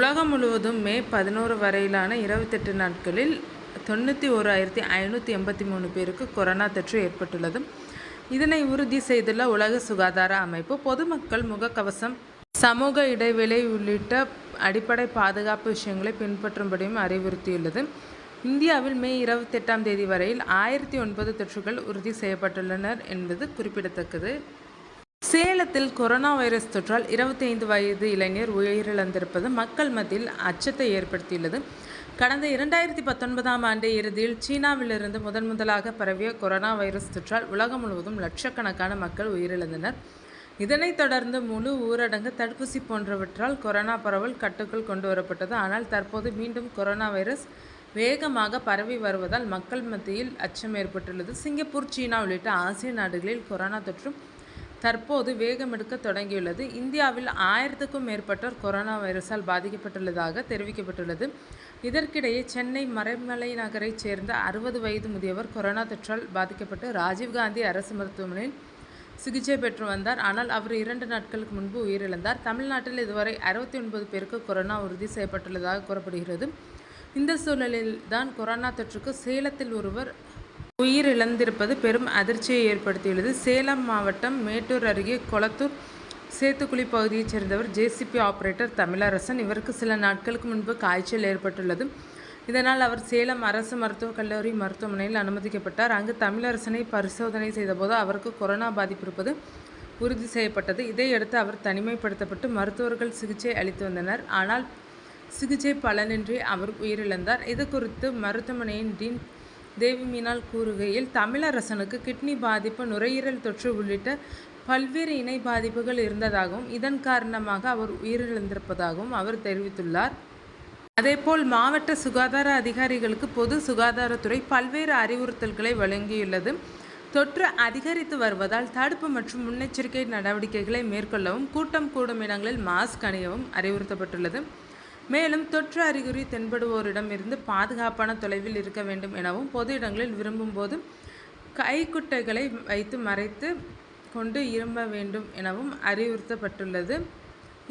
உலகம் முழுவதும் மே 11 வரையிலான 28 நாட்களில் 91,583 பேருக்கு கொரோனா தொற்று ஏற்பட்டுள்ளது. இதனை உறுதி செய்துள்ள உலக சுகாதார அமைப்பு, பொதுமக்கள் முகக்கவசம், சமூக இடைவெளி உள்ளிட்ட அடிப்படை பாதுகாப்பு விஷயங்களை பின்பற்றும்படியும் அறிவுறுத்தியுள்ளது. இந்தியாவில் மே 28ஆம் தேதி வரையில் 1009 தொற்றுகள் உறுதி செய்யப்பட்டுள்ளனர் என்பது குறிப்பிடத்தக்கது. சேலத்தில் கொரோனா வைரஸ் தொற்றால் 25 வயது இளைஞர் உயிரிழந்திருப்பது மக்கள் மத்தியில் அச்சத்தை ஏற்படுத்தியுள்ளது. கடந்த 2019ஆம் ஆண்டு இறுதியில் சீனாவிலிருந்து முதலாக பரவிய கொரோனா வைரஸ் தொற்றால் உலகம் முழுவதும் லட்சக்கணக்கான மக்கள் உயிரிழந்தனர். இதனைத் தொடர்ந்து முழு ஊரடங்கு, தடுப்பூசி போன்றவற்றால் கொரோனா பரவல் கட்டுக்குள் கொண்டு வரப்பட்டது. ஆனால் தற்போது மீண்டும் கொரோனா வைரஸ் வேகமாக பரவி வருவதால் மக்கள் மத்தியில் அச்சம் ஏற்பட்டுள்ளது. சிங்கப்பூர், சீனா உள்ளிட்ட ஆசிய நாடுகளில் கொரோனா தொற்று தற்போது வேகமெடுக்க தொடங்கியுள்ளது. இந்தியாவில் 1000க்கும் மேற்பட்டோர் கொரோனா வைரஸால் பாதிக்கப்பட்டுள்ளதாக தெரிவிக்கப்பட்டுள்ளது. இதற்கிடையே சென்னை மறைமலை நகரைச் சேர்ந்த 60 வயது முதியவர் கொரோனா தொற்றால் பாதிக்கப்பட்டு ராஜீவ்காந்தி அரசு மருத்துவமனையில் சிகிச்சை பெற்று வந்தார். ஆனால் அவர் 2 நாட்களுக்கு முன்பு உயிரிழந்தார். தமிழ்நாட்டில் இதுவரை 69 பேருக்கு கொரோனா உறுதி செய்யப்பட்டுள்ளதாக கூறப்படுகிறது. இந்த சூழலில் தான் கொரோனா தொற்றுக்கு சேலத்தில் ஒருவர் உயிரிழந்திருப்பது பெரும் அதிர்ச்சியை ஏற்படுத்தியுள்ளது. சேலம் மாவட்டம் மேட்டூர் அருகே கொளத்தூர் சேத்துக்குழி பகுதியைச் சேர்ந்தவர் ஜேசிபி ஆபரேட்டர் தமிழரசன். இவருக்கு சில நாட்களுக்கு முன்பு காய்ச்சல் ஏற்பட்டுள்ளது. இதனால் அவர் சேலம் அரசு மருத்துவக் கல்லூரி மருத்துவமனையில் அனுமதிக்கப்பட்டார். அங்கு தமிழரசனை பரிசோதனை செய்தபோது அவருக்கு கொரோனா பாதிப்பு இருப்பது உறுதி செய்யப்பட்டது. இதையடுத்து அவர் தனிமைப்படுத்தப்பட்டு மருத்துவர்கள் சிகிச்சை அளித்து வந்தனர். ஆனால் சிகிச்சை பலனின்றி அவர் உயிரிழந்தார். இது குறித்து மருத்துவமனையின் டீன் தேவி மீனால் கூறுகையில், தமிழரசனுக்கு கிட்னி பாதிப்பு, நுரையீரல் தொற்று உள்ளிட்ட பல்வேறு இணை பாதிப்புகள் இருந்ததாகவும் இதன் காரணமாக அவர் உயிரிழந்திருப்பதாகவும் அவர் தெரிவித்துள்ளார். அதேபோல் மாவட்ட சுகாதார அதிகாரிகளுக்கு பொது சுகாதாரத்துறை பல்வேறு அறிவுறுத்தல்களை வழங்கியுள்ளது. தொற்று அதிகரித்து வருவதால் தடுப்பு மற்றும் முன்னெச்சரிக்கை நடவடிக்கைகளை மேற்கொள்ளவும், கூட்டம் கூடும் இடங்களில் மாஸ்க் அணியவும் அறிவுறுத்தப்பட்டுள்ளது. மேலும் தொற்று அறிகுறி தென்படுவோரிடம் இருந்து பாதுகாப்பான தொலைவில் இருக்க வேண்டும் எனவும், பொது இடங்களில் விரும்பும் போது கைக்குட்டைகளை வைத்து மறைத்து கொண்டு இரும்ப வேண்டும் எனவும் அறிவுறுத்தப்பட்டுள்ளது.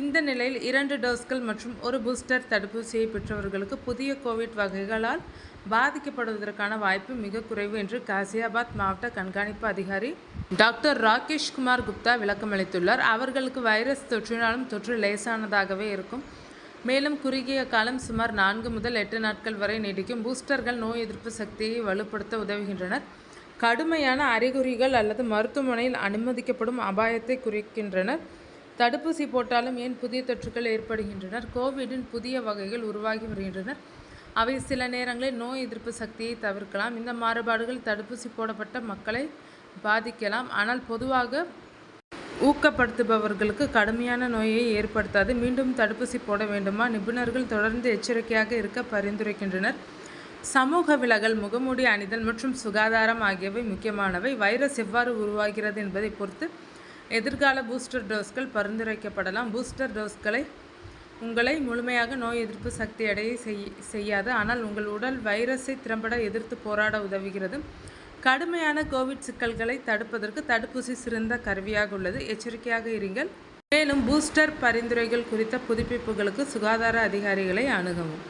இந்த நிலையில் 2 டோஸ்கள் மற்றும் 1 பூஸ்டர் தடுப்பூசியை பெற்றவர்களுக்கு புதிய கோவிட் வகைகளால் பாதிக்கப்படுவதற்கான வாய்ப்பு மிக குறைவு என்று காசியாபாத் மாவட்ட கண்காணிப்பு அதிகாரி டாக்டர் ராகேஷ்குமார் குப்தா விளக்கமளித்துள்ளார். அவர்களுக்கு வைரஸ் தொற்றினாலும் தொற்று லேசானதாகவே இருக்கும். மேலும் குறுகிய காலம் சுமார் 4 முதல் 8 நாட்கள் வரை நீடிக்கும். பூஸ்டர்கள் நோய் எதிர்ப்பு சக்தியை வலுப்படுத்த உதவுகின்றனர். கடுமையான அறிகுறிகள் அல்லது மருத்துவமனையில் அனுமதிக்கப்படும் அபாயத்தை குறைக்கின்றனர். தடுப்பூசி போட்டாலும் ஏன் புதிய தொற்றுகள் ஏற்படுகின்றன? கோவிடின் புதிய வகைகள் உருவாகி வருகின்றன. அவை சில நேரங்களில் நோய் எதிர்ப்பு சக்தியை தவிர்க்கலாம். இந்த மாறுபாடுகள் தடுப்பூசி போடப்பட்ட மக்களை பாதிக்கலாம். ஆனால் பொதுவாக ஊக்கப்படுத்துபவர்களுக்கு கடுமையான நோயை ஏற்படுத்தாது. மீண்டும் தடுப்பூசி போட வேண்டுமா? நிபுணர்கள் தொடர்ந்து எச்சரிக்கையாக இருக்க பரிந்துரைக்கின்றனர். சமூக விலகல், முகமூடி அணிதல் மற்றும் சுகாதாரம் ஆகியவை முக்கியமானவை. வைரஸ் எவ்வாறு உருவாகிறது என்பதை பொறுத்து எதிர்கால பூஸ்டர் டோஸ்கள் பரிந்துரைக்கப்படலாம். பூஸ்டர் டோஸ்களை உங்களை முழுமையாக நோய் எதிர்ப்பு சக்தி அடைய செய்யாது. ஆனால் உங்கள் உடல் வைரஸை திறம்பட எதிர்த்து போராட உதவுகிறது. கடுமையான கோவிட் சிக்கல்களை தடுப்பதற்கு தடுப்பூசி சிறந்த கருவியாக உள்ளது. எச்சரிக்கையாக இருங்கள். மேலும் பூஸ்டர் பரிந்துரைகள் குறித்த புதுப்பிப்புகளுக்கு சுகாதார அதிகாரிகளை அணுகவும்.